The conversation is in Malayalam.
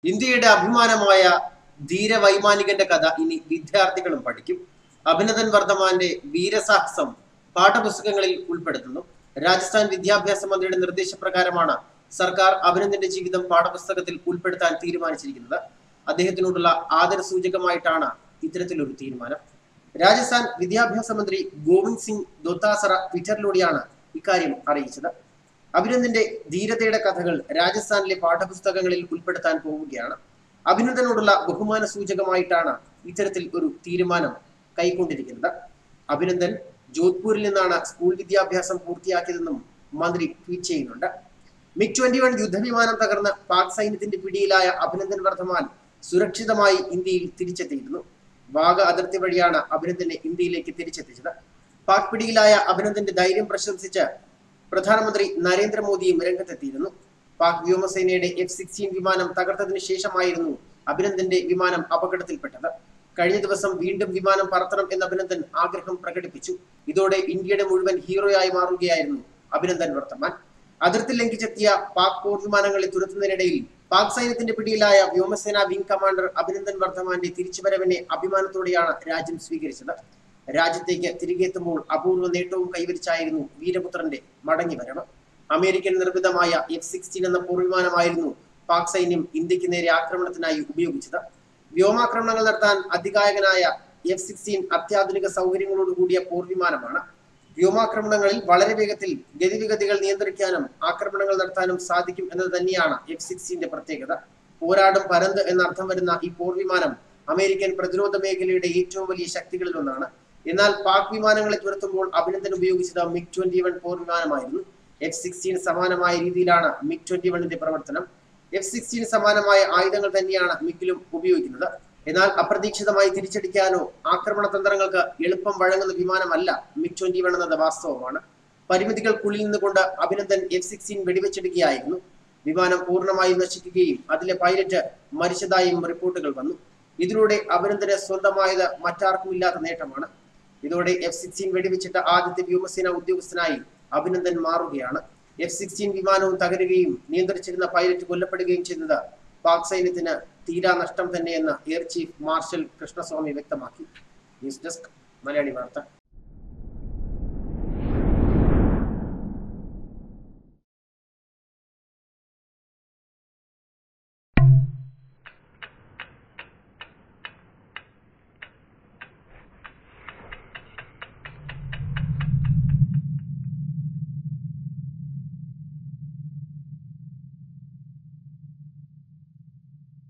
ഇന്ത്യയുടെ അഭിമാനമായ ധീരവൈമാനികന്റെ കഥ ഇനി വിദ്യാർത്ഥികളും പഠിക്കും. അഭിനന്ദൻ വർദ്ധമാന്റെ വീരസാഹസം പാഠപുസ്തകങ്ങളിൽ ഉൾപ്പെടുത്തുന്നു. രാജസ്ഥാൻ വിദ്യാഭ്യാസ മന്ത്രിയുടെ നിർദ്ദേശപ്രകാരമാണ് സർക്കാർ അഭിനന്ദന്റെ ജീവിതം പാഠപുസ്തകത്തിൽ ഉൾപ്പെടുത്താൻ തീരുമാനിച്ചിരിക്കുന്നത്. അദ്ദേഹത്തിനോടുള്ള ആദരസൂചകമായിട്ടാണ് ഇത്തരത്തിലൊരു തീരുമാനം. രാജസ്ഥാൻ വിദ്യാഭ്യാസ മന്ത്രി ഗോവിന്ദ് സിംഗ് ദോത്താസറ ട്വിറ്ററിലൂടെയാണ് ഇക്കാര്യം അറിയിച്ചത്. അഭിനന്ദന്റെ ധീരതയുടെ കഥകൾ രാജസ്ഥാനിലെ പാഠപുസ്തകങ്ങളിൽ ഉൾപ്പെടുത്താൻ പോവുകയാണ്. അഭിനന്ദനോടുള്ള ബഹുമാന സൂചകമായിട്ടാണ് ഇത്തരത്തിൽ ഒരു തീരുമാനം കൈക്കൊണ്ടിരിക്കുന്നത്. അഭിനന്ദൻ ജോധ്പൂരിൽ നിന്നാണ് സ്കൂൾ വിദ്യാഭ്യാസം പൂർത്തിയാക്കിയതെന്നും മന്ത്രി ട്വീറ്റ് ചെയ്യുന്നുണ്ട്. MiG-21 യുദ്ധവിമാനം തകർന്ന് പാക് സൈന്യത്തിന്റെ പിടിയിലായ അഭിനന്ദൻ വർദ്ധമാൻ സുരക്ഷിതമായി ഇന്ത്യയിൽ തിരിച്ചെത്തിയിരുന്നു. വാഗ അതിർത്തി വഴിയാണ് അഭിനന്ദനെ ഇന്ത്യയിലേക്ക് തിരിച്ചെത്തിച്ചത്. പാക് പിടിയിലായ അഭിനന്ദന്റെ ധൈര്യം പ്രശംസിച്ച് പ്രധാനമന്ത്രി നരേന്ദ്രമോദിയും രംഗത്തെത്തിയിരുന്നു. പാക് വ്യോമസേനയുടെ F-16 വിമാനം തകർത്തതിനു ശേഷമായിരുന്നു അഭിനന്ദന്റെ വിമാനം അപകടത്തിൽപ്പെട്ടത്. കഴിഞ്ഞ ദിവസം വീണ്ടും വിമാനം പറത്തണം എന്ന് അഭിനന്ദൻ ആഗ്രഹം പ്രകടിപ്പിച്ചു. ഇതോടെ ഇന്ത്യയുടെ മുഴുവൻ ഹീറോയായി മാറുകയായിരുന്നു അഭിനന്ദൻ വർദ്ധമാൻ. അതിർത്തി ലംഘിച്ചെത്തിയ പാക് പോർ വിമാനങ്ങളെ തുരത്തുന്നതിനിടയിൽ പാക് സൈന്യത്തിന്റെ പിടിയിലായ വ്യോമസേന വിംഗ് കമാൻഡർ അഭിനന്ദൻ വർദ്ധമാന്റെ തിരിച്ചുവരവിനെ അഭിമാനത്തോടെയാണ് രാജ്യം സ്വീകരിച്ചത്. രാജ്യത്തേക്ക് തിരികെ എത്തുമ്പോൾ അപൂർവ നേട്ടവും കൈവരിച്ചായിരുന്നു വീരപുത്രന്റെ മടങ്ങിവരവ്. അമേരിക്കൻ നിർമ്മിതമായ F-16 എന്ന പോർവിമാനമായിരുന്നു പാക് സൈന്യം ഇന്ത്യക്ക് നേരെ ആക്രമണത്തിനായി ഉപയോഗിച്ചത്. വ്യോമാക്രമണങ്ങൾ നടത്താൻ അതികായകനായ F-16 അത്യാധുനിക സൗകര്യങ്ങളോടുകൂടിയ പോർവിമാനമാണ്. വ്യോമാക്രമണങ്ങളിൽ വളരെ വേഗത്തിൽ ഗതിവിഗതികൾ നിയന്ത്രിക്കാനും ആക്രമണങ്ങൾ നടത്താനും സാധിക്കും എന്നത് തന്നെയാണ് F-16ന്റെ പ്രത്യേകത. പോരാടും പരന്ത് എന്നർത്ഥം വരുന്ന ഈ പോർവിമാനം അമേരിക്കൻ പ്രതിരോധ മേഖലയുടെ ഏറ്റവും വലിയ ശക്തികളിൽ ഒന്നാണ്. എന്നാൽ പാക് വിമാനങ്ങളെ തുരത്തുമ്പോൾ അഭിനന്ദൻ ഉപയോഗിച്ചത് MiG-21 പോർവിമാനമായിരുന്നു. F-16 സമാനമായ രീതിയിലാണ് MiG-21ന്റെ പ്രവർത്തനം. F-16 സമാനമായ ആയുധങ്ങൾ തന്നെയാണ് മിഗിലും ഉപയോഗിക്കുന്നത്. എന്നാൽ അപ്രതീക്ഷിതമായി തിരിച്ചടിക്കാനോ ആക്രമണ തന്ത്രങ്ങൾക്ക് എളുപ്പം വഴങ്ങുന്ന വിമാനമല്ല MiG-21 എന്നത് വാസ്തവമാണ്. പരിമിതികൾക്കുള്ളിൽ നിന്നുകൊണ്ട് അഭിനന്ദൻ F-16 വെടിവെച്ചെടുക്കുകയായിരുന്നു. വിമാനം പൂർണ്ണമായും നശിക്കുകയും അതിലെ പൈലറ്റ് മരിച്ചതായും റിപ്പോർട്ടുകൾ വന്നു. ഇതിലൂടെ അഭിനന്ദന് സ്വന്തമായത് മറ്റാർക്കുമില്ലാത്ത നേട്ടമാണ്. ഇതോടെ F-16 വെടിവെച്ചിട്ട ആദ്യത്തെ വ്യോമസേന ഉദ്യോഗസ്ഥനായി അഭിനന്ദൻ മാറുകയാണ്. F-16 വിമാനവും തകരുകയും നിയന്ത്രിച്ചിരുന്ന പൈലറ്റ് കൊല്ലപ്പെടുകയും ചെയ്തത് പാക് സൈന്യത്തിന് തീരാ നഷ്ടം തന്നെയെന്ന് എയർ ചീഫ് മാർഷൽ കൃഷ്ണസ്വാമി വ്യക്തമാക്കി. ന്യൂസ് ഡെസ്ക് മലയാളി വാർത്ത.